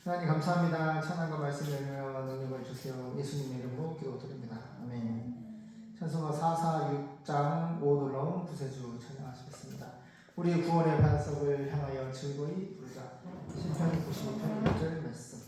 하나님 감사합니다. 찬양과 말씀 열매와 능력을 주세요. 예수님의 이름으로 기도드립니다. 아멘. 찬송가 446장 5 놀라운 구세주 찬양하시겠습니다. 우리 구원의 반석을 향하여 즐거이 부르자. 시편 92편 1절 말씀.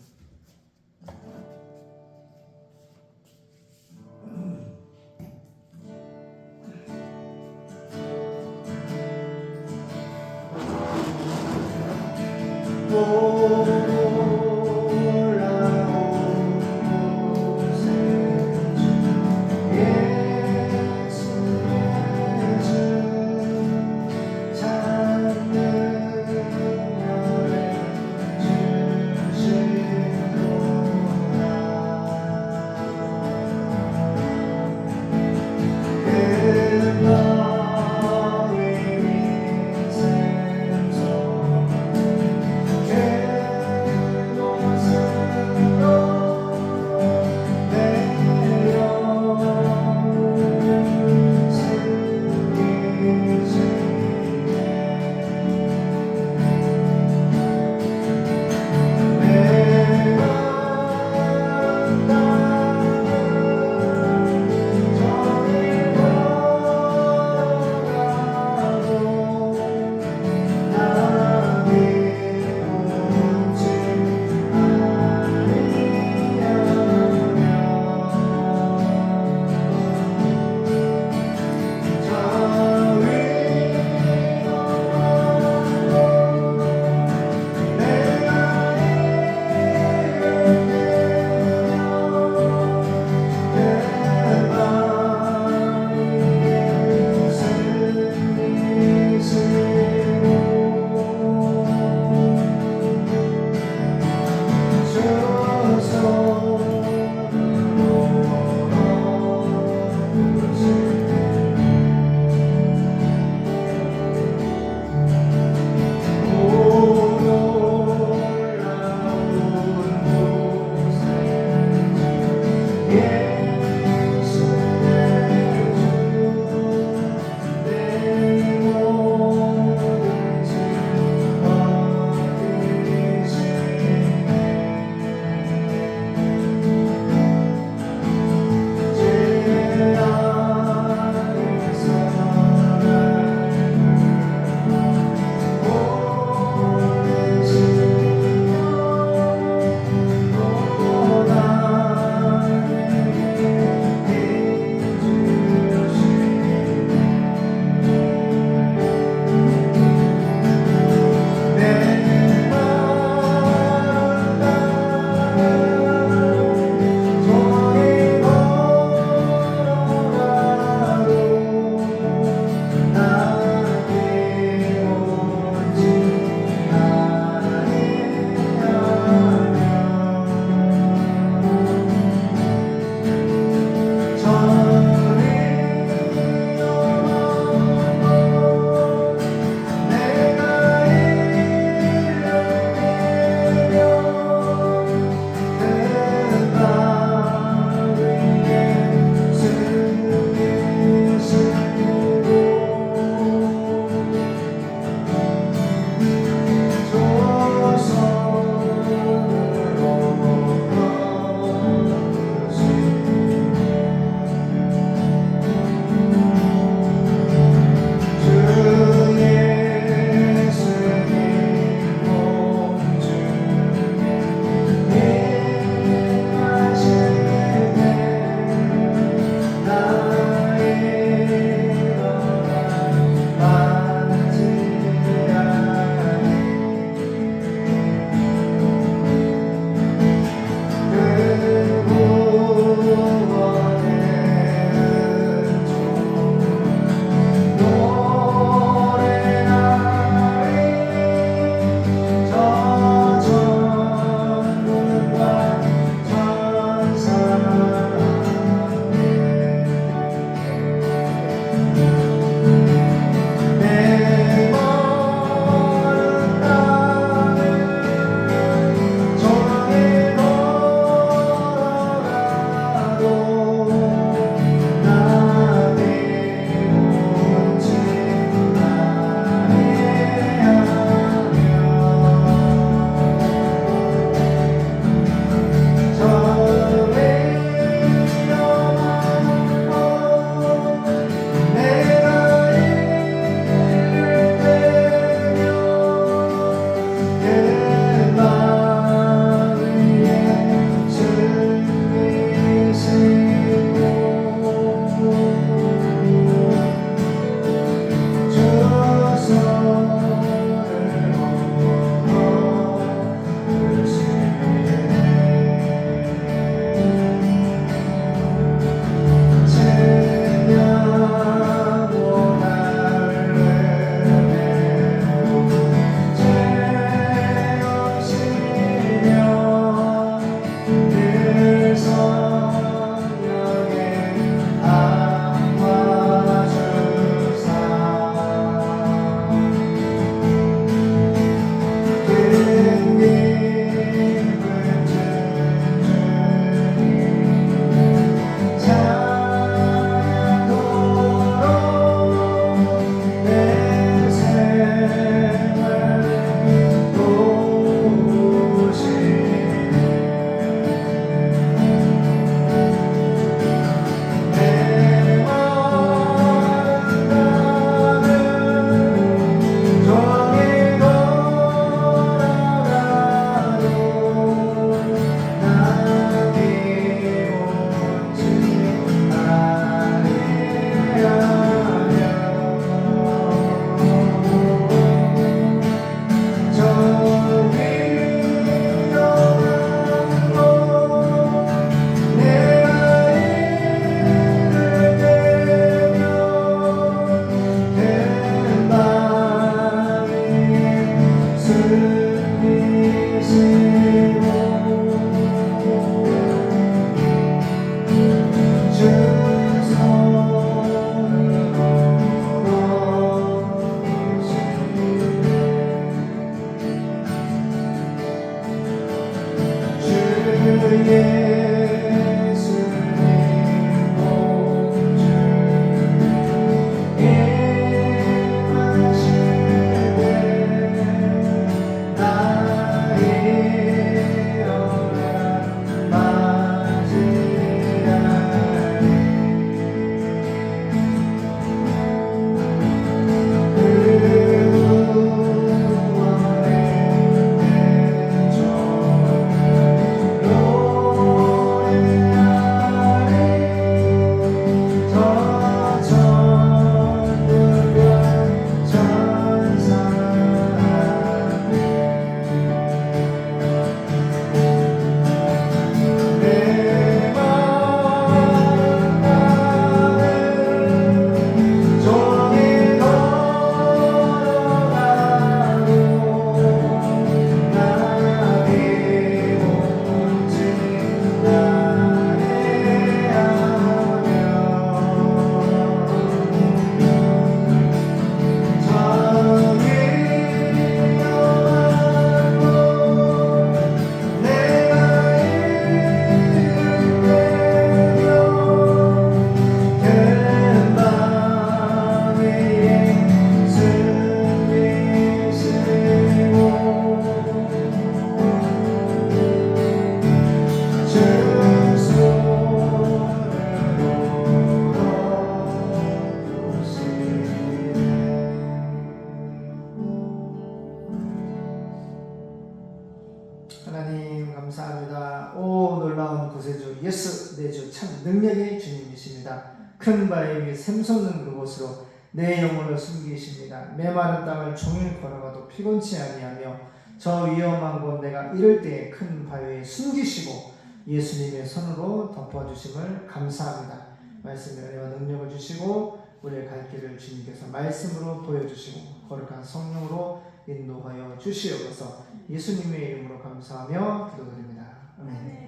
하나님 감사합니다. 오 놀라운 구세주 예수 내 주 참 능력의 주님이십니다. 큰 바위 위 샘솟는 그곳으로 내 영혼을 숨기십니다. 메마른 땅을 종일 걸어가도 피곤치 아니하며 저 위험한 곳 내가 이를 때에 큰 바위에 숨기시고 예수님의 손으로 덮어주심을 감사합니다. 말씀의 은혜와 능력을 주시고 우리의 갈 길을 주님께서 말씀으로 보여주시고 거룩한 성령으로 인도하여 주시옵소서. 예수님의 이름으로 감사하며 기도드립니다. 아멘.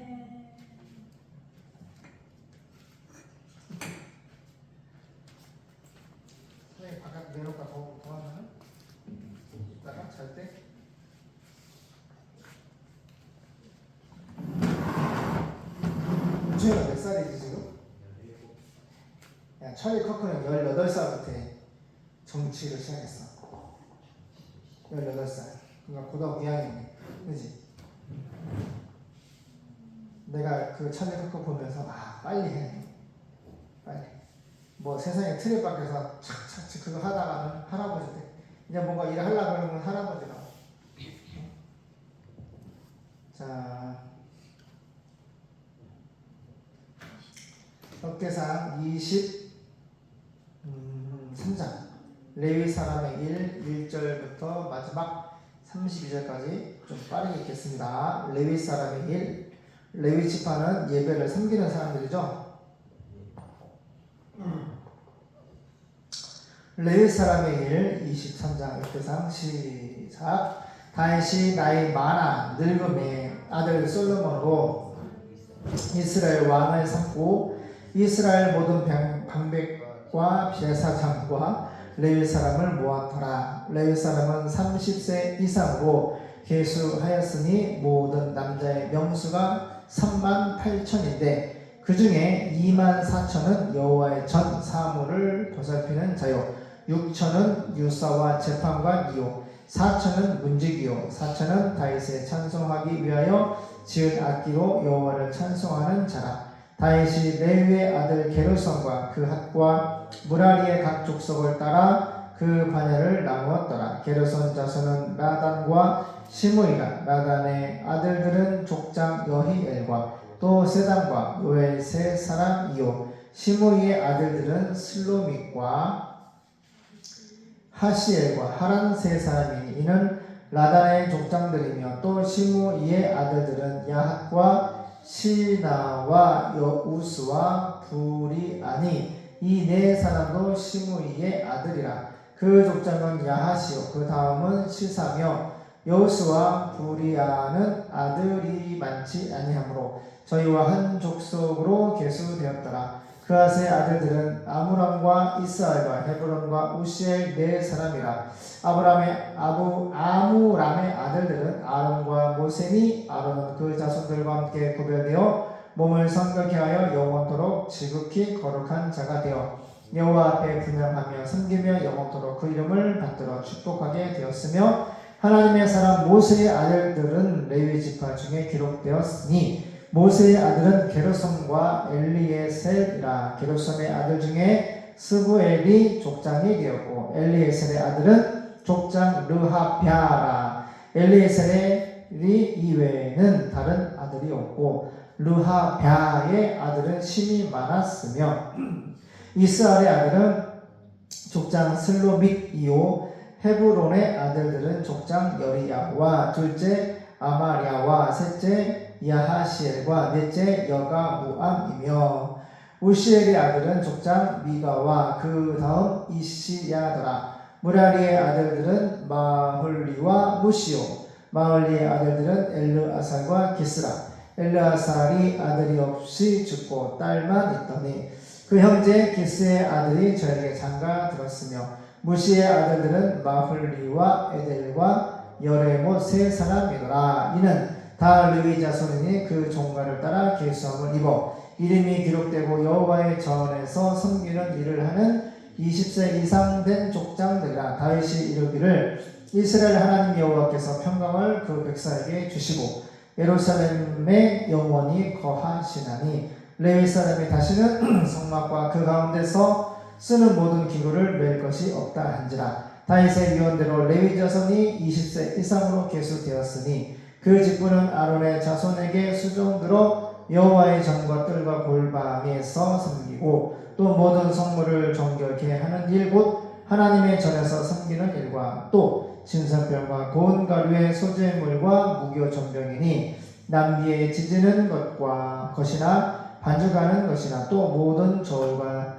선생님 바깥 내놓을까 더 하면 이따가 잘 때. 우주가 몇 살이지 지금? 야, 찰리 커크는 18살부터 정치를 시작했어. 18살. 그러니까 고등학교 2학년이네. 그지? 내가 그 찰리 커크 보면서 빨리 해. 빨리. 뭐 세상에 틀에 밖에서 착착 그거 하다가는 할아버지 돼. 이제 뭔가 일을 하려고 그러면 할아버지가. 자, 역대상 23장 레위 사람의 일 1절부터 마지막 32절까지 좀 빠르게 읽겠습니다. 레위 사람의 일, 레위 지파는 예배를 섬기는 사람들이죠. 레위 사람의 일 23장 역대상 시작. 다윗이 나이 많아 늙음에 아들 솔로몬으로 이스라엘 왕을 삼고 이스라엘 모든 방백과 제사장과 레위 사람을 모았더라. 레위 사람은 30세 이상으로 계수하였으니 모든 남자의 명수가 38,000인데 그 중에 24,000은 여호와의 전 사물을 보살피는 자요, 6,000은 유사와 재판관이요, 4,000은 문지기요, 4,000은 다윗에 찬송하기 위하여 지은 악기로 여호와를 찬송하는 자라. 다윗이 레위의 아들 게르손과 그 핫과 무라리의 각 족속을 따라 그 반야를 나누었더라. 게르손 자손은 라단과 시므이라. 라단의 아들들은 족장 여히엘과 또 세단과 요엘 세 사람이요, 시므이의 아들들은 슬로믹과 하시엘과 하란 세 사람이니 이는 라단의 족장들이며 또 시므이의 아들들은 야핫과 시나와 여우스와 부리아니 이 네 사람도 시므이의 아들이라. 그 족장은 야하시요 그 다음은 시사며 여우스와 부리아는 아들이 많지 아니하므로 저희와 한 족속으로 계수되었더라. 그아스의 아들들은 아므람과 이스알과 헤브론과 우시엘 네 사람이라. 아므람의 아들들은 아론과 모셈이. 아론은 그 자손들과 함께 구별되어 몸을 성결케 하여 영원토록 지극히 거룩한 자가 되어 여호와 앞에 분향하며 섬기며 영원토록 그 이름을 받들어 축복하게 되었으며, 하나님의 사람 모세의 아들들은 레위 지파 중에 기록되었으니 모세의 아들은 게르솜과 엘리에셀이라. 게르솜의 아들 중에 스부엘이 족장이 되었고 엘리에셀의 아들은 족장 르하랴라. 엘리에셀의 이외에는 다른 아들이 없고 르하랴의 아들은 심이 많았으며, 이스알의 아들은 족장 슬로밋이요 헤브론의 아들들은 족장 여리야와 둘째 아마랴와 셋째 야하시엘과 넷째 여가무암이며, 우시엘의 아들은 족장 미가와 그 다음 이시야더라. 무라리의 아들들은 마흘리와 무시오. 마흘리의 아들들은 엘르아살과 기스라. 엘르아살이 아들이 없이 죽고 딸만 있더니 그 형제 기스의 아들이 저에게 장가 들었으며, 무시의 아들들은 마흘리와 에델과 여레못 세 사람이더라. 이는 다 레위 자손이니 그 종가를 따라 계수함을 입어 이름이 기록되고 여호와의 전에서 섬기는 일을 하는 20세 이상 된 족장들이라. 다윗이 이르기를 이스라엘 하나님 여호와께서 평강을 그 백성에게 주시고 예루살렘에 영원히 거하시나니 레위 사람이 다시는 성막과 그 가운데서 쓰는 모든 기구를 맬 것이 없다 한지라. 다윗의 유언대로 레위 자손이 20세 이상으로 계수되었으니 그 직분은 아론의 자손에게 수종들어 여호와의 전과 뜰과 골방에서 섬기고 또 모든 성물을 정결케 하는 일 곧 하나님의 전에서 섬기는 일과 또 진설병과 고운 가루의 소재의 물과 무교 전병이니 남비에 지지는 것이나 반죽하는 것이나 또 모든 저울과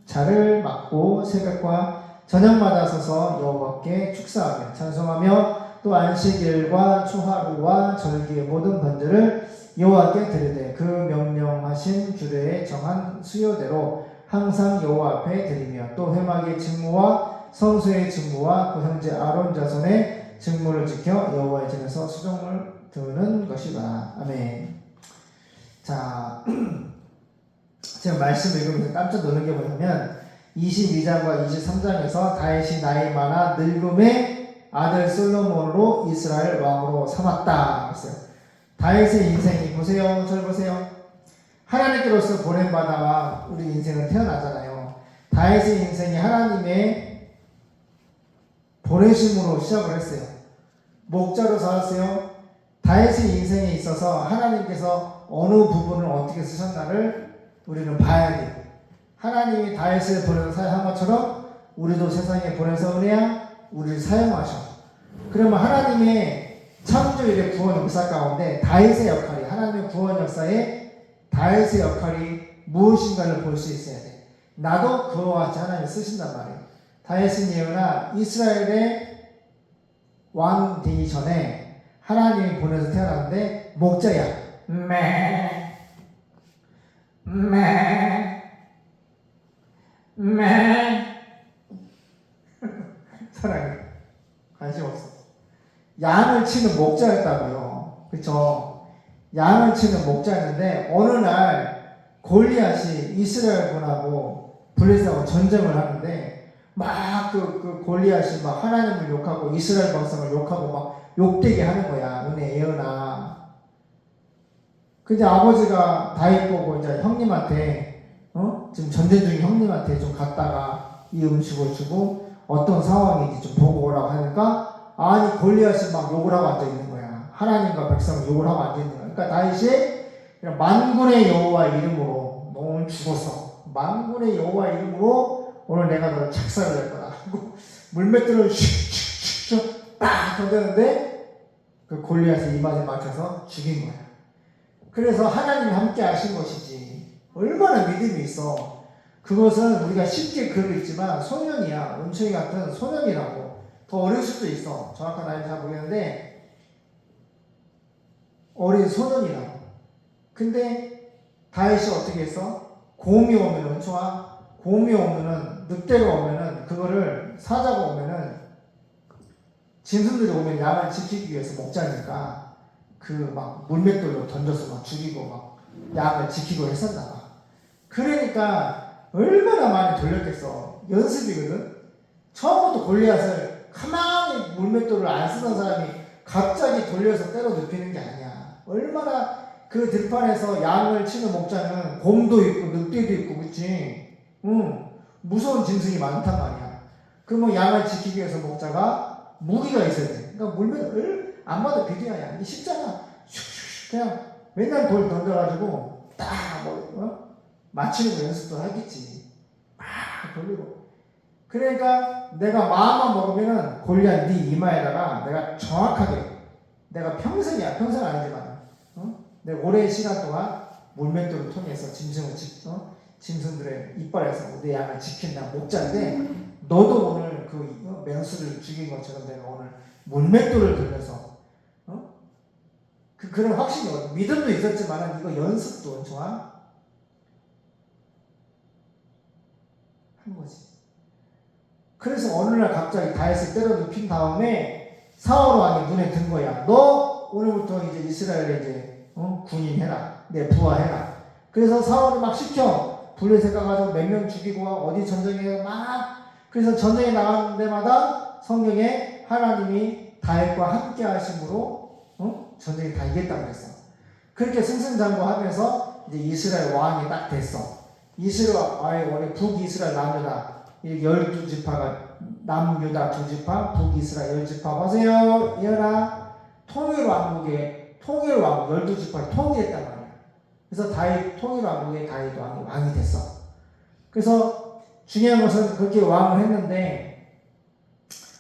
자를 막고 새벽과 저녁마다 서서 여호와께 축사하며 찬송하며 또 안식일과 초하루와 절기의 모든 번제를 여호와께 드리되 그 명령하신 규례에 정한 수요대로 항상 여호와 앞에 드리며 또 회막의 직무와 성소의 직무와 그 형제 아론 자손의 직무를 지켜 여호와의 전에서 수종을 드는 것이다. 아멘. 자, 제가 말씀 읽으면서 깜짝 놀란 게 뭐냐면 22장과 23장에서 다윗이 나이 많아 늙음의 아들 솔로몬으로 이스라엘 왕으로 삼았다 했어요. 다윗의 인생이 보세요. 절 보세요. 하나님께로서 보냄받아 우리 인생은 태어나잖아요. 다윗의 인생이 하나님의 보내심으로 시작을 했어요. 목자로 살았어요. 다윗의 인생에 있어서 하나님께서 어느 부분을 어떻게 쓰셨나를 우리는 봐야 돼요. 하나님이 다윗을 보내서 사용한 것처럼 우리도 세상에 보내서 은혜야 우리를 사용하셔. 그러면 하나님의 창조일의 구원 역사 가운데 다윗의 역할이, 하나님의 구원 역사에 다윗의 역할이 무엇인가를 볼 수 있어야 돼. 나도 그와 같이 하나님이 쓰신단 말이에요. 다윗은 예언아 이스라엘의 왕 되기 전에 하나님이 보내서 태어났는데 목자야. 사랑해. 관심 없어. 양을 치는 목자였다고요. 그쵸? 양을 치는 목자였는데 어느 날 골리앗이 이스라엘 군하고 블레셋하고 전쟁을 하는데 막 그 골리앗이 막 하나님을 욕하고 이스라엘 백성을 욕하고 막 욕되게 하는 거야. 은혜 예언아. 근데 아버지가 다윗 보고 이제 형님한테 지금 전쟁 중인 형님한테 좀 갔다가 이 음식을 주고 어떤 상황인지 좀 보고 오라고 하니까 아니 골리앗이 막 욕을 하고 앉아 있는 거야. 하나님과 백성을 욕을 하고 앉아 있는 거야. 그러니까 다윗이 그냥 만군의 여호와 이름으로 너 오늘 죽었어. 만군의 여호와 이름으로 오늘 내가 너를 착살을 낼 거다. 물맷돌을 슉슉슉 딱 던졌는데 그 골리앗의 이마에 맞춰서 죽인 거야. 그래서 하나님이 함께 하신 것이지. 얼마나 믿음이 있어. 그것은 우리가 쉽게 글을 읽지만 소년이야. 은총이 같은 소년이라고. 더 어릴 수도 있어. 정확한 나이는 잘 모르겠는데 어린 소년이라고. 근데 다윗이 어떻게 했어? 곰이 오면은, 은총아, 곰이 오면은, 늑대가 오면은, 그거를, 사자가 오면은, 짐승들이 오면 양을 지키기 위해서 먹자니까, 그 막 물맷돌로 던져서 막 죽이고 막 양을 지키고 했었나 봐. 그러니까 얼마나 많이 돌렸겠어. 연습이거든. 처음부터 골리앗을 가만히 물맷돌을 안 쓰던 사람이 갑자기 돌려서 때려 눕히는 게 아니야. 얼마나 그 들판에서 양을 치는 목자는 곰도 있고 늑대도 있고 그치? 무서운 짐승이 많단 말이야. 그러면 양을 지키기 위해서 목자가 무기가 있어야 돼. 그러니까 물맷돌을 안 봐도 비디오야. 이게 쉽잖아. 슉슉 그냥 맨날 돌 던져가지고 딱 맞추는 거 연습도 하겠지. 막 돌리고. 그러니까 내가 마음만 먹으면은 골리앗 네 이마에다가 내가 정확하게 내가 평생이야. 평생 아니지만 내가 오랜 시간 동안 물맷돌을 통해서 짐승들의 이빨에서 내 양을 지킨다 목자인데 너도 오늘 그 맹수를 죽인 것처럼 내가 오늘 물맷돌을 돌려서 그런 확신이 믿음도 있었지만 이거 연습도 좋아 한 거지. 그래서 어느 날 갑자기 다윗을 때려 눕힌 다음에 사울 왕이 눈에 든 거야. 너 오늘부터 이제 이스라엘에 이제 군인 해라. 내 부하 해라. 그래서 사울이 막 시켜 블레셋 가가지고 몇 명 죽이고 어디 전쟁에 막 그래서 전쟁에 나가는 데마다 성경에 하나님이 다윗과 함께 하심으로 전쟁에 다 이겼다고 그랬어. 그렇게 승승장구하면서 이제 이스라엘 왕이 딱 됐어. 이스라엘 원래 북이스라엘 남유다 12지파가 남유다 2지파 북이스라엘 10지파 보세요. 이어라 통일왕국의 통일왕국 12지파를 통일했단 말이야. 그래서 다윗 통일왕국의 다윗 왕이 됐어. 그래서 중요한 것은 그렇게 왕을 했는데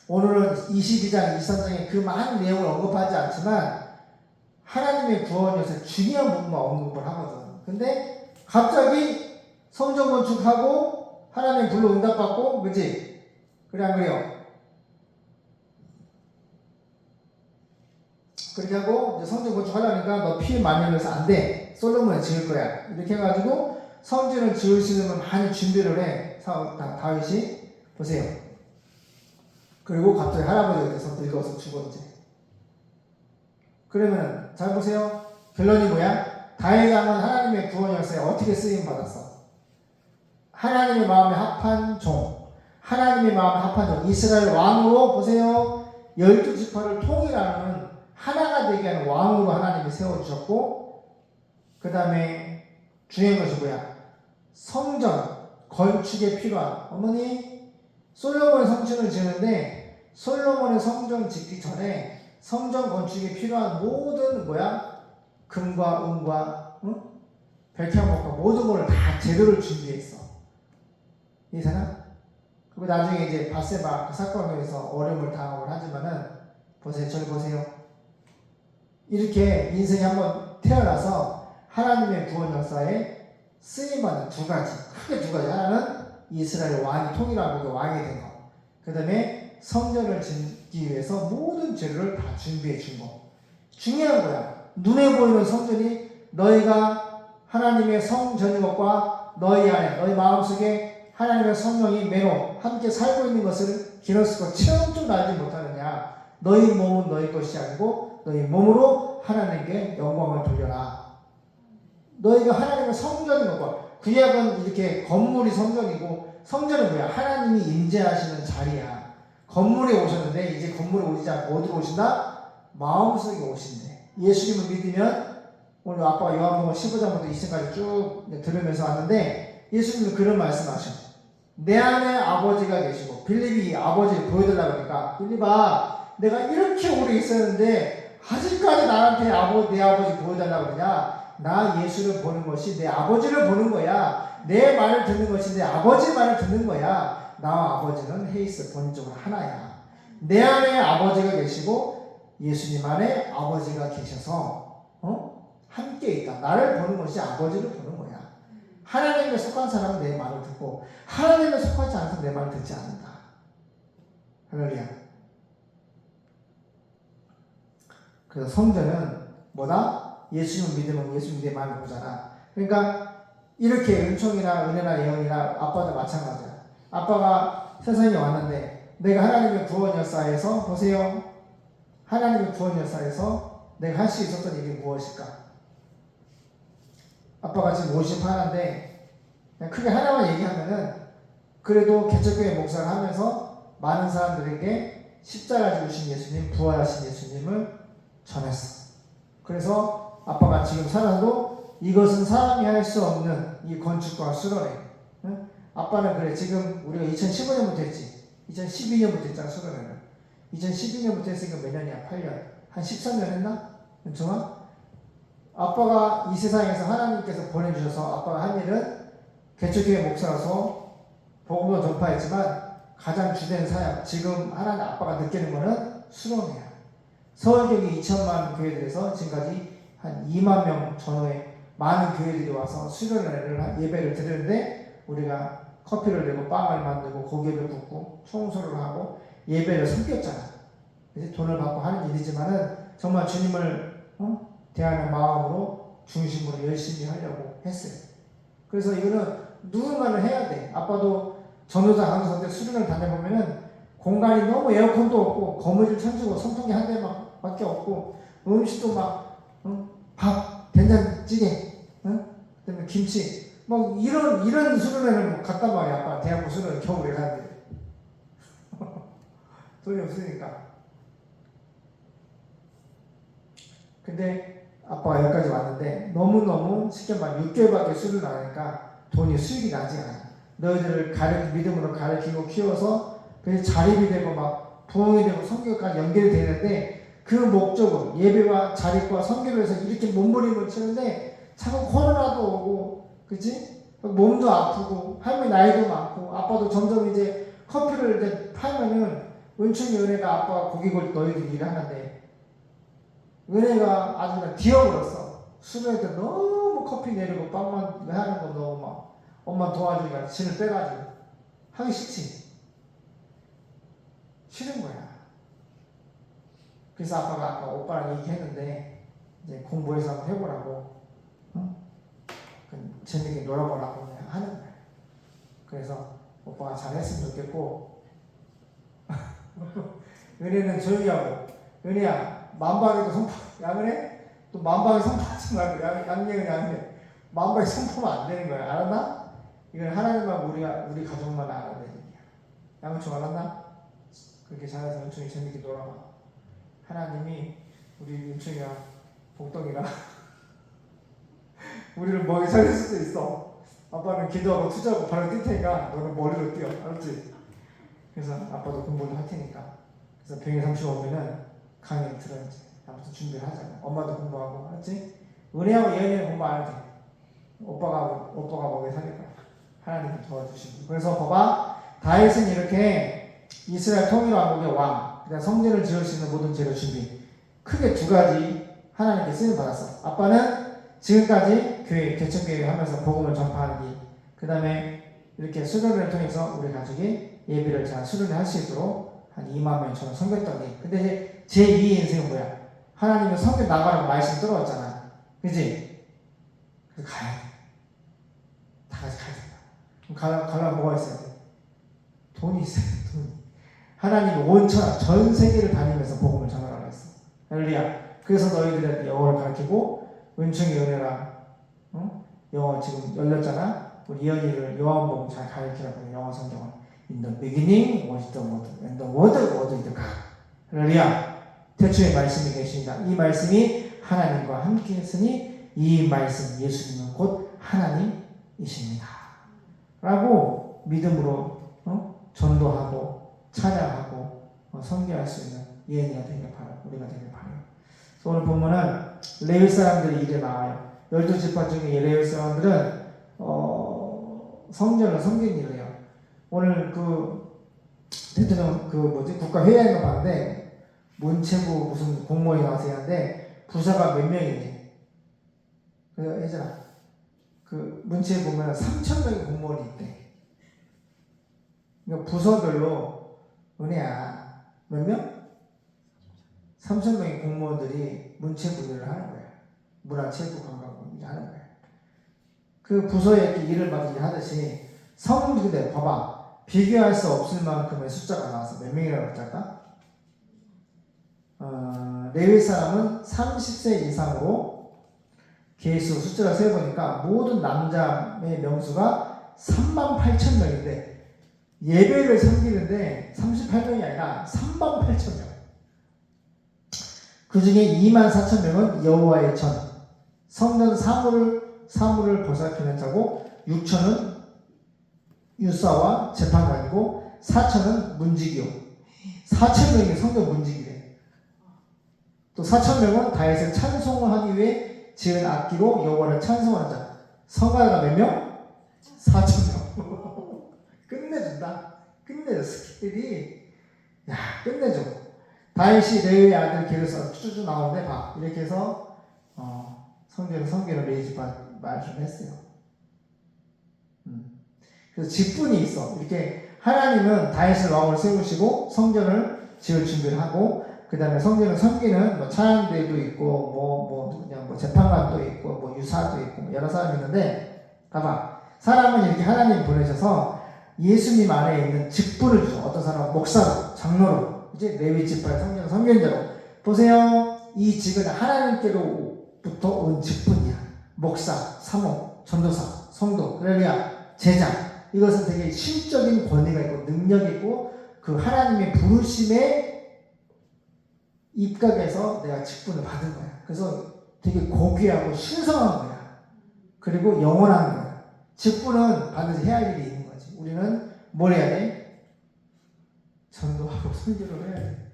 오늘은 22장 23장에 그 많은 내용을 언급하지 않지만 하나님의 구원에서 중요한 부분만 언급을 하거든. 근데 갑자기 성전 건축하고 하나님 불러 응답받고 그치? 그래 안 그래요? 그렇게 하고 이제 성전 건축하려니까 너 피 많이 흘려서 안 돼. 솔로몬이 지을 거야. 이렇게 해가지고 성전을 지으시는 걸 많이 준비를 해. 다윗이 보세요. 그리고 갑자기 할아버지가 돼서 늙어서 죽었지. 그러면 잘 보세요. 결론이 뭐야? 다윗 왕은 하나님의 구원 역사에 어떻게 쓰임 받았어? 하나님의 마음에 합한 종, 하나님의 마음에 합한 종, 이스라엘 왕으로 보세요. 12지파를 통일하는 하나가 되게 하는 왕으로 하나님이 세워주셨고 그 다음에 중요한 것이 뭐야? 성전 건축에 필요한 어머니 솔로몬의 성전을 지는데 솔로몬의 성전 짓기 전에 성전 건축에 필요한 모든 뭐야? 금과 은과 백향목과 모든 것을 다 제대로 준비했어. 이해되나? 그리고 나중에 이제 바세바 그 사건으로 해서 어려움을 당하고 하지만은 보세요. 저기 보세요. 이렇게 인생에 한번 태어나서 하나님의 구원 역사에 쓰임받는 두 가지, 크게 두 가지. 하나는 이스라엘 왕이 통일하고 왕이 된 거. 그 다음에 성전을 짓기 위해서 모든 재료를 다 준비해 준 거. 중요한 거야. 눈에 보이는 성전이 너희가 하나님의 성전인 것과 너희 안에, 너희 마음속에 하나님의 성령이 매로 함께 살고 있는 것을 기록스고 체험적으로 알지 못하느냐. 너희 몸은 너희 것이 아니고 너희 몸으로 하나님께 영광을 돌려라. 너희가 하나님의 성전인 것과 구약은 이렇게 건물이 성전이고 성전은 뭐야? 하나님이 임재하시는 자리야. 건물에 오셨는데 이제 건물에 오시지 않고 어디로 오신다? 마음속에 오신대. 예수님을 믿으면 오늘 아빠가 요한복음 15장부터 20장까지 쭉 들으면서 왔는데 예수님은 그런 말씀하셔. 내 안에 아버지가 계시고 빌립이 아버지를 보여달라고 하니까 빌립아 내가 이렇게 오래 있었는데 아직까지 나한테 내 아버지 보여달라고 그러냐. 나 예수를 보는 것이 내 아버지를 보는 거야. 내 말을 듣는 것이 내 아버지 말을 듣는 거야. 나와 아버지는 헤이스 본적으로 하나야. 내 안에 아버지가 계시고 예수님 안에 아버지가 계셔서 함께 있다. 나를 보는 것이 아버지를 보는 거야. 하나님에 속한 사람은 내 말을 듣고 하나님에 속하지 않아서 내 말을 듣지 않는다. 할렐루야. 그래서 성전은 뭐다? 예수님을 믿으면 예수님 내 말을 보잖아. 그러니까 이렇게 은총이나 은혜나 예언이나 아빠도 마찬가지야. 아빠가 세상에 왔는데 내가 하나님의 구원역사에서 보세요. 하나님의 구원역사에서 내가 할 수 있었던 일이 무엇일까? 아빠가 지금 51인데 크게 하나만 얘기하면은 그래도 개척교회 목사를 하면서 많은 사람들에게 십자가 지우신 예수님, 부활하신 예수님을 전했어. 그래서 아빠가 지금 살아도 이것은 사람이 할 수 없는 이 건축과 수련회. 응? 아빠는 그래. 지금 우리가 2015년부터 했지. 2012년부터 했잖아, 수련회를. 2012년부터 했으니까 몇 년이야? 8년. 한 13년 했나? 은총아? 아빠가 이 세상에서 하나님께서 보내주셔서 아빠가 한 일은 개척교회 목사라서 복음을 전파했지만 가장 주된 사역, 지금 하나님 아빠가 느끼는 거는 수련회야. 서울경기 2천만 교회들에서 지금까지 한 2만 명 전후에 많은 교회들이 와서 수련회를 예배를 드리는데 우리가 커피를 내고 빵을 만들고 고기를 굽고 청소를 하고 예배를 섬겼잖아. 이제 돈을 받고 하는 일이지만은 정말 주님을 대하는 마음으로 중심으로 열심히 하려고 했어요. 그래서 이거는 누군가는 해야 돼. 아빠도 전도사 강사 때 수련을 다녀보면은 공간이 너무 에어컨도 없고 거무줄 천지고 선풍기 한 대밖에 없고 음식도 막 밥, 된장찌개, 그다음에 김치, 뭐 이런 수련회를 갔단 말이야. 아빠 대학교 수련회 겨울에 가는데 돈이 없으니까. 근데 아빠가 여기까지 왔는데 너무너무 쉽게 말하면 6개월밖에 수련을 안 하니까 돈이 수익이 나지 않아. 너희들을 믿음으로 가르치고 키워서 그래서 자립이 되고 막 부흥이 되고 성교까지 연결이 되는데 그 목적은 예배와 자립과 성교를 해서 이렇게 몸부림을 치는데 자꾸 코로나도 오고 그치? 몸도 아프고 할머니 나이도 많고 아빠도 점점 이제 커피를 이제 팔면은 은총이 은혜가 아빠가 고기 걸 너희들이 일하는데 은혜가 아주 그냥 뒤어버렸어. 수련회 너무 커피 내리고 빵만 하는 거 너무 막 엄마 도와주니까 진을 빼가지고 하기 싫지. 싫은 거야. 그래서 아빠가 아까 오빠랑 얘기했는데 이제 공부해서 한번 해보라고 재밌게 놀아보라고 그냥 하는 거야. 그래서 오빠가 잘했으면 좋겠고 은혜는 조용히 하고 은혜야 만방에도 선포 양은혜 또 만방에 선포하지 말고 양력은 양은혜 만방에 선포하면 안 되는 거야. 알았나? 이건 하나님만 우리 가족만 알아야 되는 거야. 양은총 알았나? 그렇게 잘해서 은총이 재밌게 놀아봐. 하나님이 우리 은총이랑 복덩이랑 우리를 먹이 살릴 수도 있어. 아빠는 기도하고 투자하고 바로 뛸 테니까 너는 머리로 뛰어. 알았지? 그래서 아빠도 공부를 할 테니까. 그래서 병이 35오면은 강의 들어야지. 아무튼 준비를 하자고. 엄마도 공부하고. 알았지? 은혜하고 예언이는 공부 안 해도 돼. 오빠가 먹이 살릴 거야. 하나님이 도와주시고. 그래서 봐봐. 다윗은 이렇게 이스라엘 통일 왕국의 왕, 그다음 성전을 지을 수 있는 모든 재료 준비. 크게 두 가지 하나님께 쓰임 받았어. 아빠는 지금까지 교회 개척교회를 하면서 복음을 전파하는 일, 그 다음에 이렇게 수련회를 통해서 우리 가족이 예배를 잘 수련회 할 수 있도록 한 2만 명처럼 섬겼던 일. 근데 이제 제2의 인생은 뭐야? 하나님은 성경 나가라고 말씀 들어왔잖아. 그지? 그래서 가야 돼. 다 같이 가야 된다. 가려면 뭐가 있어야 돼? 돈이 있어야 돼. 돈. 하나님이 온천하 전 세계를 다니면서 복음을 전하라고 했어. 할렐루야. 그래서 너희들한테 영어를 가르치고 은총의 은혜랑 영어 지금 열렸잖아. 우리 이현이를 요한복음 잘 가르치라고 영어 성경을 In the beginning was the word and the word was God. 할렐루야. 태초에 말씀이 계십니다. 이 말씀이 하나님과 함께 했으니 이 말씀 예수님은 곧 하나님이십니다. 라고 믿음으로 전도하고 찬양하고 선교할 수 있는 예언이가 되길 바라고 우리가 되길 바라요. 그래서 오늘 보면은 레위 사람들이 이래 나와요. 12지파 중에 레위 사람들은 성전을 섬긴 일을 해요. 오늘 대통령 국가회의하는 거 봤는데 문체부 무슨 공무원이 나와서 하는데 부사가 몇 명이니? 그래서 예전에 문체에 보면 3,000명의 공무원이 있대. 그러니까 부서별로 은혜야 몇 명? 3,000명의 공무원들이 문체부 일을 하는 거야. 문화체육관광부 일을 하는 거야. 그 부서에 이렇게 일을 맡으게 하듯이 근데 봐봐. 비교할 수 없을 만큼의 숫자가 나와서 몇 명이라고 할까? 레위 사람은 30세 이상으로 계수 숫자를 세어보니까 모든 남자의 명수가 38,000명인데 예배를 섬기는데 38명이 아니라 38,000명. 그 중에 24,000명은 여호와의 전, 성전 사물을 보살피는 자고 6천은 유사와 재판관이고 4천은 문지기요. 4,000명이 성전 문지기래. 또 4,000명은 다윗을 찬송을 하기 위해 지은 악기로 여호와를 찬송하는 자. 성가가 몇 명? 4,000명. 끝내준다. 끝내줘. 스케일이 끝내줘. 다윗이 레위의 아들 게르손 쭉 나오는데 봐. 이렇게 해서 성경을 레위지파 말씀했어요. 그래서 직분이 있어. 이렇게 하나님은 다윗을 왕으로 세우시고 성전을 지을 준비를 하고 그 다음에 성전을 섬기는 뭐 차양대도 있고 그냥 재판관도 있고 뭐 유사도 있고 뭐 여러 사람이 있는데 봐봐. 사람은 이렇게 하나님 보내셔서 예수님 안에 있는 직분을 주죠. 어떤 사람은 목사로, 장로로, 이제 레위 지파의 성전 섬견자로. 보세요. 이 직은 하나님께로부터 온 직분이야. 목사, 사모, 전도사, 성도, 할렐루야, 제자. 이것은 되게 신적인 권위가 있고 능력이 있고 그 하나님의 부르심에 입각해서 내가 직분을 받은 거야. 그래서 되게 고귀하고 신성한 거야. 그리고 영원한 거야. 직분은 반드시 해야 할 일이 있는 거지. 우리는 뭘 해야 돼? 전도하고 선교를 해야 돼.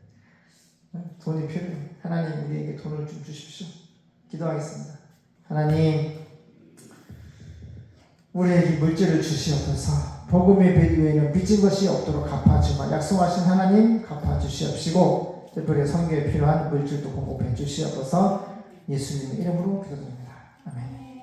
돈이 필요해. 하나님 우리에게 돈을 좀 주십시오. 기도하겠습니다. 하나님 우리에게 물질을 주시옵소서. 복음의 배 위에는 빚진 것이 없도록 갚아주마. 약속하신 하나님 갚아주시옵시고 특별히 선교에 필요한 물질도 공급해 주시옵소서. 예수님의 이름으로 기도드립니다. 아멘.